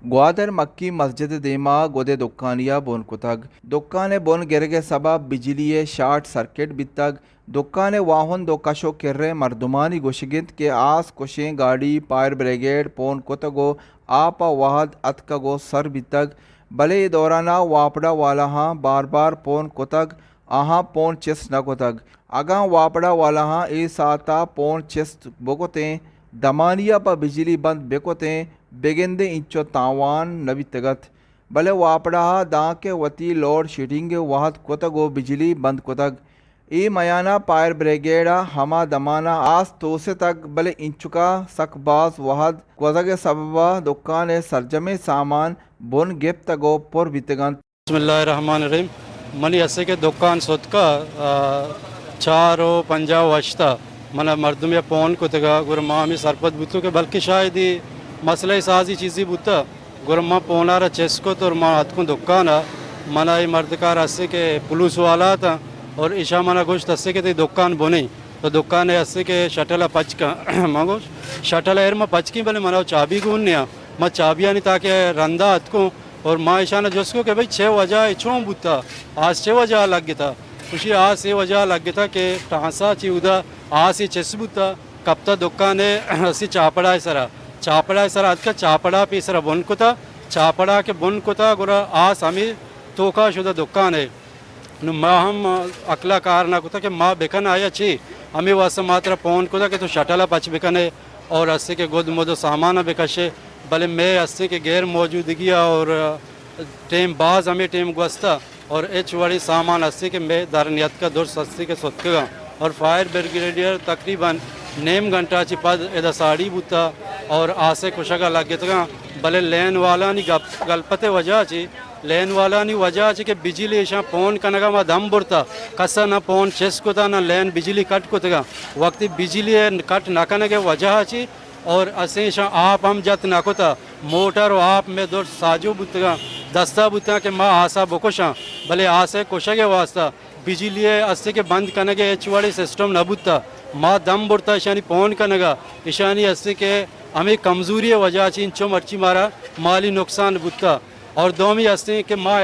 ग्वादर मक्की मस्जिद देमा गोदे दुकानिया बोन कुतग दुकाने बोन गिरगे सबब बिजलिए शार्ट सर्किट बितग दुकाने वाहन दो कशो किर्रे मर्दुमानी गुशगिंत के आस कुशें गाड़ी फायर ब्रिगेड पोन कुतगो आपा वाहद अतकगो सर बितग भले दौराना वापड़ा वाला हाँ बार बार पोन कुतग आहाँ पोन चिस न कुतग अगा वापड़ा वाला हाँ ए साता पोन चिस बोकोतें दमानिया पर बिजली बंद बेकोतें बेगेंदे इंचो तावान नबी तगत भले वापड़ा दाँ के वती लोड शेडिंग वाहद कोतगो बिजली बंद कोतग ई मयाना फायर ब्रिगेडा हमा दमाना आस तोसे तक भले इंचुका सकबाज वहद कोतगे सबबा दुकान सरजमे सामान बुन गिप तगो पुर बितगन बिस्मिल्लाहिर्रहमानिर्रहीम मनी असे के दुकान सोतका चारो पंजा वश्ता मन मर्दम या पोन कुतगा गुरमामी सरपत बुतु के बल्कि शायद ही मसला साजी चीज़ी बुता गुरमा पोनारा चेस्को तो मा अतकु दुकान मना ये मर्दकार असे के पुलिस वाला था और ईशा मना गोश्त असे के दुकान बोने तो दुकान है असे के शटल पच का मांगो शटल एर में पच की भले मना चाबी को उन्या मैं चाबियाँ नहीं ताकि रंदा अतकु और माँ ईशाना जोसको के भाई 6 वजह इच्छों बुता आज 6 वजह लग गया था खुशी आज 6 वजह लग गया था कि टांसा ची उदा आज ही चेस बुता कब तक दुकान है असी चापड़ा है सर आज का चापड़ा पे सर बुन कुता चापड़ा के बुन कुता गुरा आज हमें तोका शुदा दुकान है माँ हम अकला कार ना कुता कि माँ बेकन आया ची हमें वैसे मात्रा पौन कुता कि तो शटला पच बेकन है और अस्सी के गोद मोदो सामान बेकशे भले मैं अस्सी के गैर मौजूदगी और टेम बाज हमें टेम गुस्ता और एच वाली सामान अस्सी के मैं दरनियत का दुर्स अस्सी के सोतगा और फायर ब्रिगेडियर तकरीबन नेम घंटा ची पद एदा साड़ी बुता और आसे कुशगा लग गया भले लेन वाला नहीं गलपते वजह ची लेन वाला नहीं वजह ची कि बिजली ऐसा फोन कनगा मा दम बुरता कसा ना फोन चेस कोता ना लेन बिजली कट कोतगा वक्त बिजली कट ना कने के वजह ची और असे ऐसा आप हम जत ना कोता मोटर आप में दो साजो बुतगा दस्ता बुता के माँ आसा बकोशा भले आसे कोशगे वास्ता बिजली अस्से के बंद कने के एच वाली सिस्टम न बुता माँ दम बुरता ईशानी फोन कनगा ईशानी अस्से के हमें कमज़ोरी वजह ची इंचो मर्ची मारा माली नुकसान बुता और दोमी हस्ते के माँ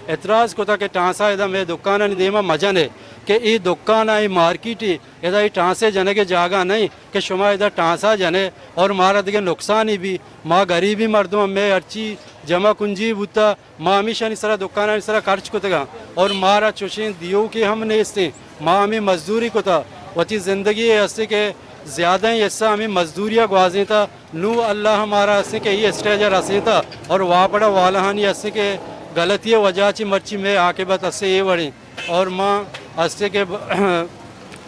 एतराज़ को था कि टांसा इधर मेरे दुकान नहीं देमा मजा ने कि ये दुकान आई मार्केट ही इधर ये टांसे जने के जागा नहीं कि शुमा इधर टांसा जने और मारा दिखे नुकसान ही भी माँ गरीबी मर्दों में अर्ची जमा कुंजी बुता माँ हमेशा नहीं सरा दुकान नहीं सरा खर्च को तगा और मारा चुशें दियो के हम नहीं इससे माँ हमें मजदूरी को था वची ज़िंदगी ऐसे के ज़्यादा ही ऐसा हमें मजदूरियाँ गुआजे था नू अल्लाह हमारा ऐसे के ये स्टेजर हंसे था और वापड़ा वाला हानि ऐसे के गलती वजह ची मर्ची में आके बत ऐसे ये बड़ी और माँ ऐसे के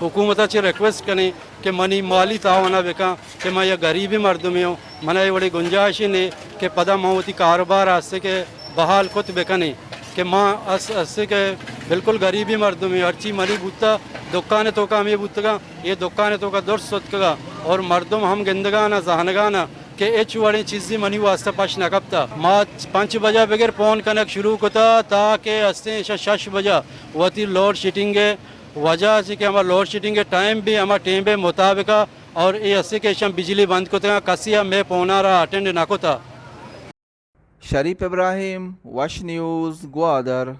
हुकूमत ची रिक्वेस्ट करें कि मनी माली तावना बेका कि मैं ये गरीबी मर्द में हूँ मना ये बड़ी गुंजाइश नहीं कि पदा मऊती कारोबार ऐसे के बहाल कुत बेका नहीं कि माँ ऐसे के बिल्कुल गरीबी मर्द में अर्ची मरी बुता दुकान तो का हमें बुतगा ये दुकान तो का दुर सुतगा और मर्दम हम गिंदगाना जहनगाना कि एच वाली चीज़ी मनी वास्ता पश नकबता माँ 5 बजा बगैर फोन कनक शुरू कोता ताकि अस्ते शश बजा वती लोड शीटिंग वजह से कि हमारा लोड शीटिंग टाइम भी हमारा टेम पे मुताबिक और ये अस्से के शम बिजली बंद कोता कसिया में पौना रहा अटेंड ना कोता शरीफ इब्राहिम वश न्यूज़ ग्वादर।